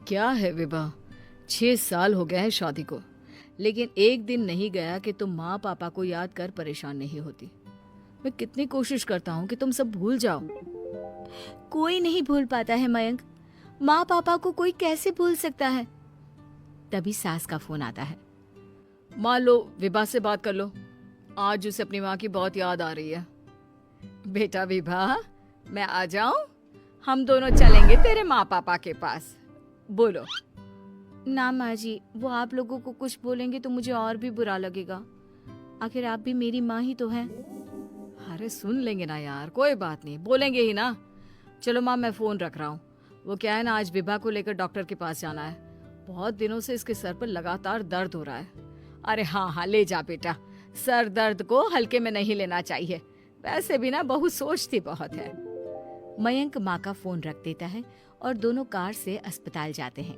क्या है विभा, 6 साल हो गए हैं शादी को, लेकिन एक दिन नहीं गया कि तुम माँ पापा को याद कर परेशान नहीं होती। मैं कितनी कोशिश करता हूँ कि तुम सब भूल जाओ। कोई नहीं भूल पाता है मयंक, माँ पापा को कोई कैसे भूल सकता है। तभी सास का फोन आता है। माँ लो, विभा से बात कर लो, आज उसे अपनी माँ की बहुत याद आ रही है। बेटा विभा, मैं आ जाऊं? हम दोनों चलेंगे तेरे माँ पापा के पास। बोलो। ना माँ जी, वो आप लोगों को कुछ बोलेंगे तो मुझे और भी बुरा लगेगा। आखिर आप भी मेरी माँ ही तो हैं। अरे सुन लेंगे ना यार, कोई बात नहीं, बोलेंगे ही ना। चलो माँ, मैं फोन रख रहा हूँ। वो क्या है ना, आज विभा को लेकर डॉक्टर के पास जाना है। बहुत दिनों से इसके सर पर लगातार दर्द हो रहा है। अरे हाँ हाँ, ले जा बेटा, सर दर्द को हल्के में नहीं लेना चाहिए। वैसे भी ना बहू सोचती बहुत है। मयंक माँ का फोन रख देता है और दोनों कार से अस्पताल जाते हैं।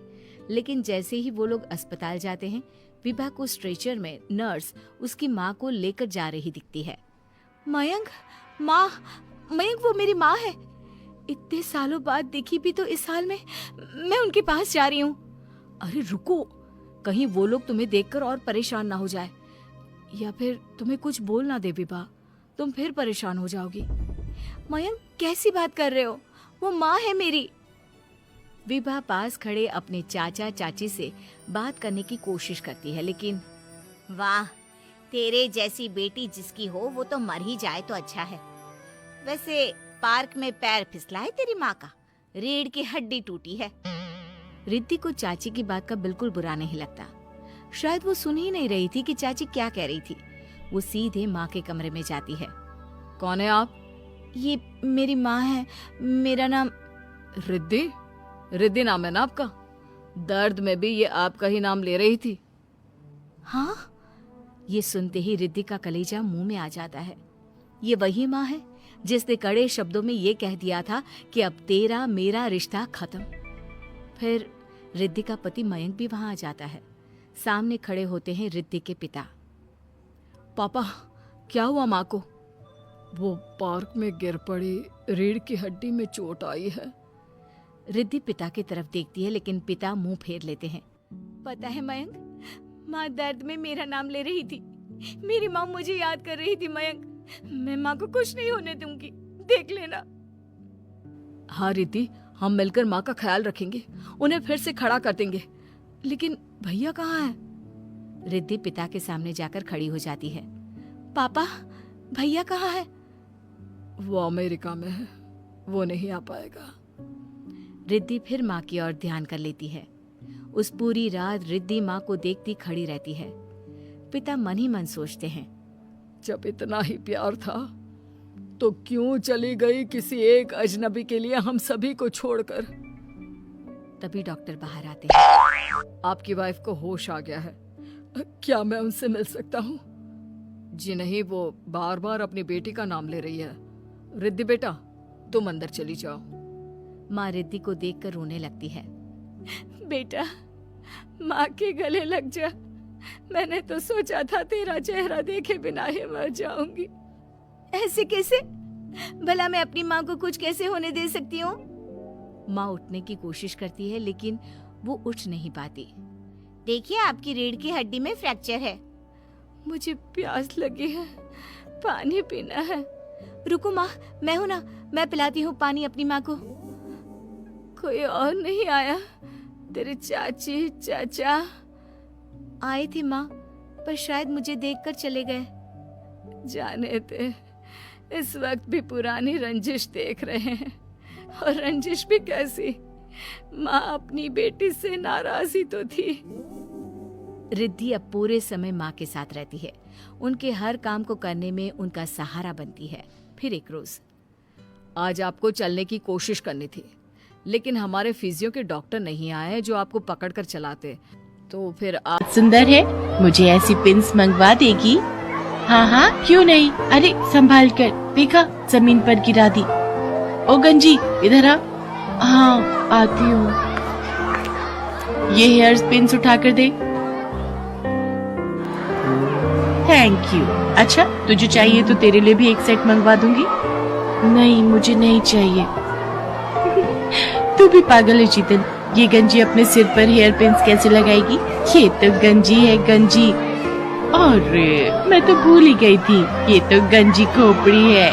लेकिन जैसे ही वो लोग अस्पताल जाते हैं, विभा को स्ट्रेचर में नर्स उसकी माँ को लेकर जा रही दिखती है। मयंक, माँ, मयंक वो मेरी माँ है। इतने सालों बाद दिखी भी तो इस हाल में मैं उनके पास जा रही हूँ। अरे रुको, कहीं वो लोग तुम्हें देखकर और परेशान ना हो जाए, या फिर तुम्हें कुछ बोल ना दे विभा, तुम फिर परेशान हो जाओगी। मयंक कैसी बात कर रहे हो, वो माँ है मेरी। विभा पास खड़े अपने चाचा चाची से बात करने की कोशिश करती है, लेकिन वाह, तेरे जैसी बेटी जिसकी हो वो तो मर ही जाए तो अच्छा है। वैसे पार्क में पैर फिसला है तेरी माँ का, रीढ़ की हड्डी टूटी है। रिद्धि को चाची की बात का बिल्कुल बुरा नहीं लगता। शायद वो सुन ही नहीं रही थी कि चाची क्या कह रही थी। वो सीधे माँ के कमरे में जाती है। कौन है आप? ये मेरी माँ है, मेरा नाम रिद्धि। रिद्धि नाम है ना आपका? दर्द में भी ये आपका ही नाम ले रही थी। हाँ, ये सुनते ही रिद्धि का कलेजा मुंह में आ जाता है। ये वही माँ है जिसने कड़े शब्दों में ये कह दिया था कि अब तेरा मेरा रिश्ता खत्म। फिर रिद्धि का पति मयंक भी वहां आ जाता है। सामने खड़े होते हैं रिद्धि के पिता। पापा, क्या हुआ माँ को? वो पार्क में गिर पड़ी, रीढ़ की हड्डी में चोट आई है। रिद्धि पिता की तरफ देखती है, लेकिन पिता मुंह फेर लेते हैं। पता है मयंक, माँ दर्द में मेरा नाम ले रही थी। मेरी माँ मुझे याद कर रही थी मयंक। मैं माँ को कुछ नहीं होने दूंगी, देख लेना। हाँ रिद्धि, हम मिलकर माँ का ख्याल रखेंगे, उन्हें फिर से खड़ा कर देंगे। लेकिन भैया कहाँ है? रिद्धि पिता के सामने जाकर खड़ी हो जाती है। पापा, भैया कहाँ है? वो अमेरिका में है, वो नहीं आ पाएगा। रिद्धि फिर माँ की ओर ध्यान कर लेती है। उस पूरी रात रिद्धि माँ को देखती खड़ी रहती है। पिता मन ही मन सोचते हैं, जब इतना ही प्यार था तो क्यों चली गई किसी एक अजनबी के लिए हम सभी को छोड़कर। तभी डॉक्टर बाहर आते हैं। आपकी वाइफ को होश आ गया है, क्या मैं उनसे मिल सकता हूँ? जी नहीं, वो बार बार अपनी बेटी का नाम ले रही है। रिद्धि बेटा, तुम अंदर चली जाओ। माँ रिद्धि को देखकर रोने लगती है। बेटा, माँ के गले लग जा। मैंने तो सोचा था तेरा चेहरा देखे बिना ही मर जाऊंगी। ऐसे कैसे? भला मैं अपनी माँ को कुछ कैसे होने दे सकती हूँ? माँ उठने की कोशिश करती है, लेकिन वो उठ नहीं पाती। देखिए, आपकी रीढ़ की हड्डी में फ्रैक्चर है। मुझे प्यास लगी है, पानी पीना है। रुको माँ, मैं हूँ ना, मैं पिलाती हूँ पानी अपनी माँ को। कोई और नहीं आया? तेरे चाची चाचा आए थे माँ, पर शायद मुझे देखकर चले गए। जाने दे, इस वक्त भी पुरानी रंजिश देख रहे हैं। और रंजिश भी कैसी? माँ अपनी बेटी से नाराज ही तो थी। रिद्धि अब पूरे समय माँ के साथ रहती है। उनके हर काम को करने में उनका सहारा बनती है। फिर एक रोज, आज आपको चलने की कोशिश करनी थी, लेकिन हमारे फिजियो के डॉक्टर नहीं आए जो आपको पकड़कर चलाते, तो फिर आप सुंदर है, मुझे ऐसी पिंस मंगवा देगी? हाँ हाँ, क्यों नहीं। अरे संभाल कर, देखा जमीन पर गिरा दी। ओ गंजी, इधर आ। हाँ आती हूँ। ये हेयर पिंस उठा कर दे। Thank you. अच्छा, तुझे चाहिए तो तेरे लिए भी एक सेट मंगवा दूंगी। नहीं, मुझे नहीं चाहिए। तू भी पागल है चीतन, ये गंजी अपने सिर पर हेयर पिन्स कैसे लगाएगी? ये तो गंजी है गंजी। अरे मैं तो भूल ही गई थी, ये तो गंजी खोपड़ी है।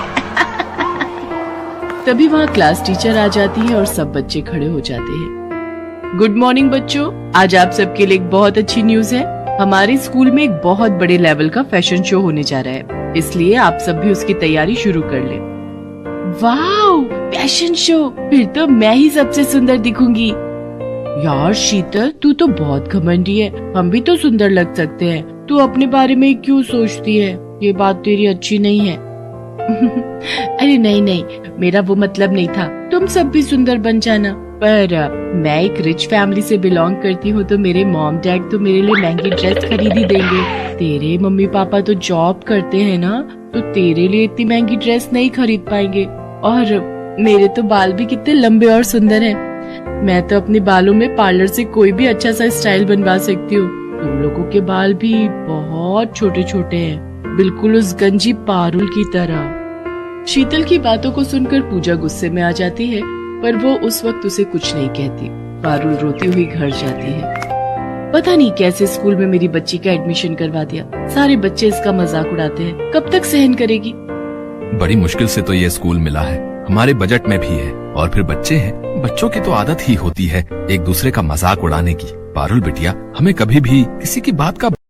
तभी वहाँ क्लास टीचर आ जाती है और सब बच्चे खड़े हो जाते हैं। गुड मॉर्निंग बच्चों, आज आप सबके लिए एक बहुत अच्छी न्यूज है। हमारे स्कूल में एक बहुत बड़े लेवल का फैशन शो होने जा रहा है, इसलिए आप सब भी उसकी तैयारी शुरू कर लें। वाओ, फैशन शो, फिर तो मैं ही सबसे सुंदर दिखूंगी। यार शीतल, तू तो बहुत घमंडी है, हम भी तो सुंदर लग सकते हैं। तू अपने बारे में क्यों सोचती है? ये बात तेरी अच्छी नहीं है। अरे नहीं नहीं, मेरा वो मतलब नहीं था, तुम सब भी सुंदर बन जाना। पर मैं एक रिच फैमिली से बिलोंग करती हूँ, तो मेरे मॉम डैड तो मेरे लिए महंगी ड्रेस खरीद ही देंगे। तेरे मम्मी पापा तो जॉब करते हैं ना, तो तेरे लिए इतनी महंगी ड्रेस नहीं खरीद पाएंगे। और मेरे तो बाल भी कितने लंबे और सुंदर हैं। मैं तो अपने बालों में पार्लर से कोई भी अच्छा सा स्टाइल बनवा सकती हूँ। तुम लोगों के बाल भी बहुत छोटे छोटे हैं, बिल्कुल उस गंजी पारुल की तरह। शीतल की बातों को सुनकर पूजा गुस्से में आ जाती है, पर वो उस वक्त उसे कुछ नहीं कहती। पारुल रोती हुई घर जाती है। पता नहीं कैसे स्कूल में मेरी बच्ची का एडमिशन करवा दिया, सारे बच्चे इसका मजाक उड़ाते हैं, कब तक सहन करेगी? बड़ी मुश्किल से तो ये स्कूल मिला है, हमारे बजट में भी है, और फिर बच्चे हैं, बच्चों की तो आदत ही होती है एक दूसरे का मजाक उड़ाने की। पारुल बिटिया, हमें कभी भी किसी की बात का